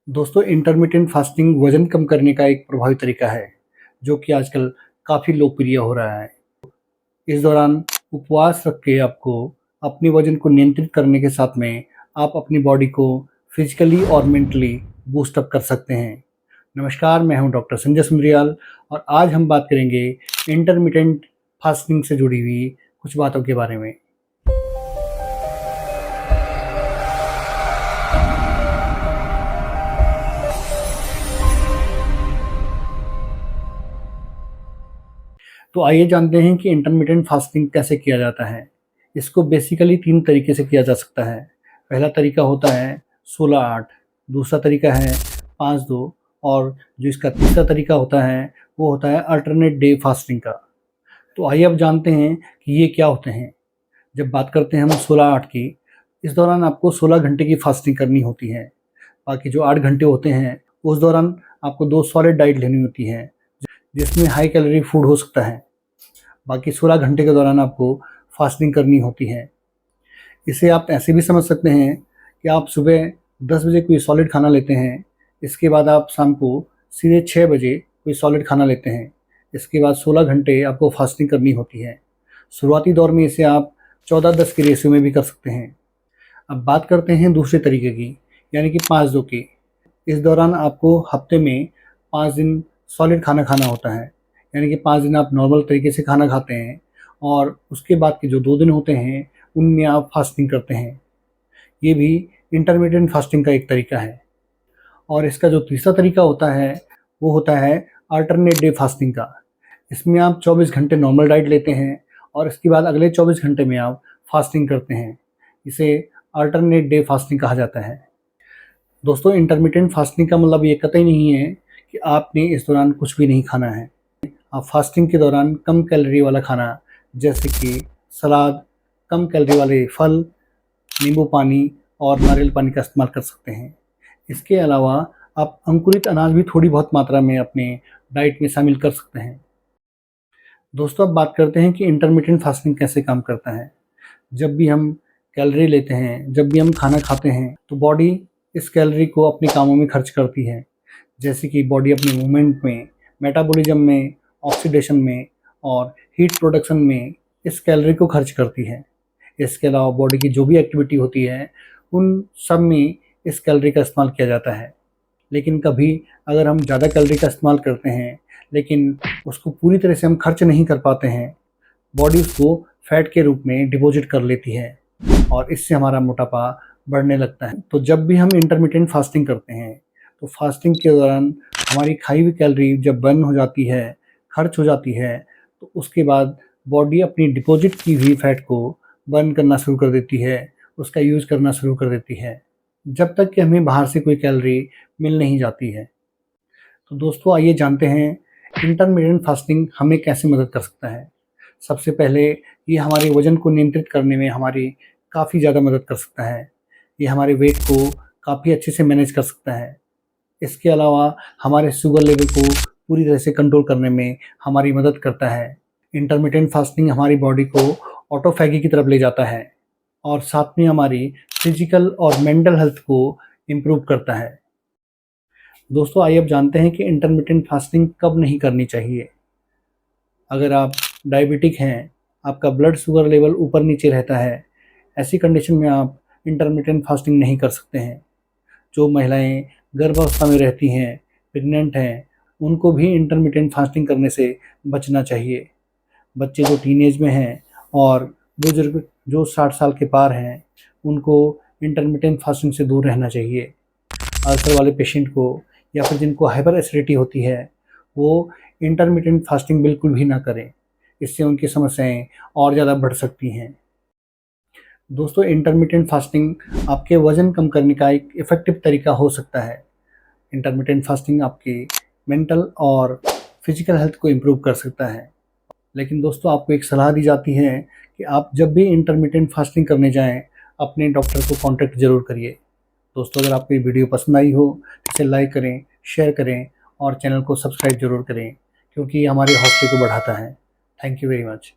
दोस्तों, intermittent fasting वजन कम करने का एक प्रभावी तरीका है जो कि आजकल काफ़ी लोकप्रिय हो रहा है। इस दौरान उपवास रख के आपको अपने वजन को नियंत्रित करने के साथ में आप अपनी बॉडी को फिजिकली और मेंटली बूस्ट अप कर सकते हैं। नमस्कार, मैं हूं डॉक्टर संजय सुंद्रियाल और आज हम बात करेंगे इंटरमिटेंट फास्टिंग से जुड़ी हुई कुछ बातों के बारे में। तो आइए जानते हैं कि इंटरमिटेंट फास्टिंग कैसे किया जाता है। इसको बेसिकली 3 तरीके से किया जा सकता है। पहला तरीका होता है 16-8, दूसरा तरीका है 5-2 और जो इसका तीसरा तरीका होता है वो होता है अल्टरनेट डे फास्टिंग का। तो आइए अब जानते हैं कि ये क्या होते हैं। जब बात करते हैं हम 16-8 की, इस दौरान आपको 16 घंटे की फास्टिंग करनी होती है। बाकी जो 8 घंटे होते हैं उस दौरान आपको 2 सॉलिड डाइट लेनी होती है जिसमें हाई कैलोरी फूड हो सकता है। बाकी 16 घंटे के दौरान आपको फास्टिंग करनी होती है। इसे आप ऐसे भी समझ सकते हैं कि आप सुबह 10 बजे कोई सॉलिड खाना लेते हैं, इसके बाद आप शाम को सीधे 6 बजे कोई सॉलिड खाना लेते हैं। इसके बाद 16 घंटे आपको फास्टिंग करनी होती है। शुरुआती दौर में इसे आप 14-10 के रेशियो में भी कर सकते हैं। अब बात करते हैं दूसरे तरीके की, यानी कि 5-2 की। इस दौरान आपको हफ्ते में 5 दिन सॉलिड खाना खाना होता है, यानी कि 5 दिन आप नॉर्मल तरीके से खाना खाते हैं और उसके बाद के जो 2 दिन होते हैं उनमें आप फास्टिंग करते हैं। ये भी इंटरमिटेंट फास्टिंग का एक तरीका है। और इसका जो तीसरा तरीका होता है वो होता है अल्टरनेट डे फास्टिंग का। इसमें आप 24 घंटे नॉर्मल डाइट लेते हैं और इसके बाद अगले 24 घंटे में आप फास्टिंग करते हैं। इसे अल्टरनेट डे फास्टिंग कहा जाता है। दोस्तों, इंटरमिटेंट फास्टिंग का मतलब ये कतई नहीं है कि आपने इस दौरान कुछ भी नहीं खाना है। आप फास्टिंग के दौरान कम कैलोरी वाला खाना जैसे कि सलाद, कम कैलोरी वाले फल, नींबू पानी और नारियल पानी का इस्तेमाल कर सकते हैं। इसके अलावा आप अंकुरित अनाज भी थोड़ी बहुत मात्रा में अपने डाइट में शामिल कर सकते हैं। दोस्तों, अब बात करते हैं कि इंटरमिटेंट फास्टिंग कैसे काम करता है। जब भी हम कैलोरी लेते हैं, जब भी हम खाना खाते हैं, तो बॉडी इस कैलोरी को अपने कामों में खर्च करती है, जैसे कि बॉडी अपने मूवमेंट में, मेटाबॉलिज्म में, ऑक्सीडेशन में और हीट प्रोडक्शन में इस कैलोरी को खर्च करती है। इसके अलावा बॉडी की जो भी एक्टिविटी होती है उन सब में इस कैलोरी का इस्तेमाल किया जाता है। लेकिन कभी अगर हम ज़्यादा कैलोरी का इस्तेमाल करते हैं लेकिन उसको पूरी तरह से हम खर्च नहीं कर पाते हैं, बॉडी उसको फैट के रूप में डिपॉजिट कर लेती है और इससे हमारा मोटापा बढ़ने लगता है। तो जब भी हम इंटरमिटेंट फास्टिंग करते हैं तो फास्टिंग के दौरान हमारी खाई हुई कैलोरी जब बर्न हो जाती है, खर्च हो जाती है, तो उसके बाद बॉडी अपनी डिपॉजिट की हुई फैट को बर्न करना शुरू कर देती है, उसका यूज़ करना शुरू कर देती है, जब तक कि हमें बाहर से कोई कैलोरी मिल नहीं जाती है। तो दोस्तों, आइए जानते हैं इंटरमिटेंट फास्टिंग हमें कैसे मदद कर सकता है। सबसे पहले ये हमारे वज़न को नियंत्रित करने में हमारी काफ़ी ज़्यादा मदद कर सकता है। ये हमारे वेट को काफ़ी अच्छे से मैनेज कर सकता है। इसके अलावा हमारे शुगर लेवल को पूरी तरह से कंट्रोल करने में हमारी मदद करता है। इंटरमिटेंट फास्टिंग हमारी बॉडी को ऑटोफैगी की तरफ ले जाता है और साथ में हमारी फिजिकल और मेंटल हेल्थ को इम्प्रूव करता है। दोस्तों, आइए अब जानते हैं कि इंटरमिटेंट फास्टिंग कब नहीं करनी चाहिए। अगर आप डायबिटिक हैं, आपका ब्लड शुगर लेवल ऊपर नीचे रहता है, ऐसी कंडीशन में आप इंटरमिटेंट फास्टिंग नहीं कर सकते हैं। जो महिलाएं गर्भावस्था में रहती हैं, प्रेग्नेंट हैं, उनको भी इंटरमिटेंट फास्टिंग करने से बचना चाहिए। बच्चे जो टीनेज में हैं और बुजुर्ग जो 60 साल के पार हैं, उनको इंटरमिटेंट फास्टिंग से दूर रहना चाहिए। अल्सर वाले पेशेंट को या फिर जिनको हाइपर एसिडिटी होती है, वो इंटरमिटेंट फास्टिंग बिल्कुल भी ना करें। इससे उनकी समस्याएं और ज़्यादा बढ़ सकती हैं। दोस्तों, इंटरमिटेंट फास्टिंग आपके वज़न कम करने का एक इफ़ेक्टिव तरीका हो सकता है। इंटरमिटेंट फास्टिंग आपकी मेंटल और फिजिकल हेल्थ को इम्प्रूव कर सकता है। लेकिन दोस्तों, आपको एक सलाह दी जाती है कि आप जब भी इंटरमिटेंट फास्टिंग करने जाएं, अपने डॉक्टर को कॉन्टैक्ट ज़रूर करिए। दोस्तों, अगर आपको ये वीडियो पसंद आई हो तो इसे लाइक करें, शेयर करें और चैनल को सब्सक्राइब ज़रूर करें, क्योंकि ये हमारी हौसले को बढ़ाता है। Thank you very much.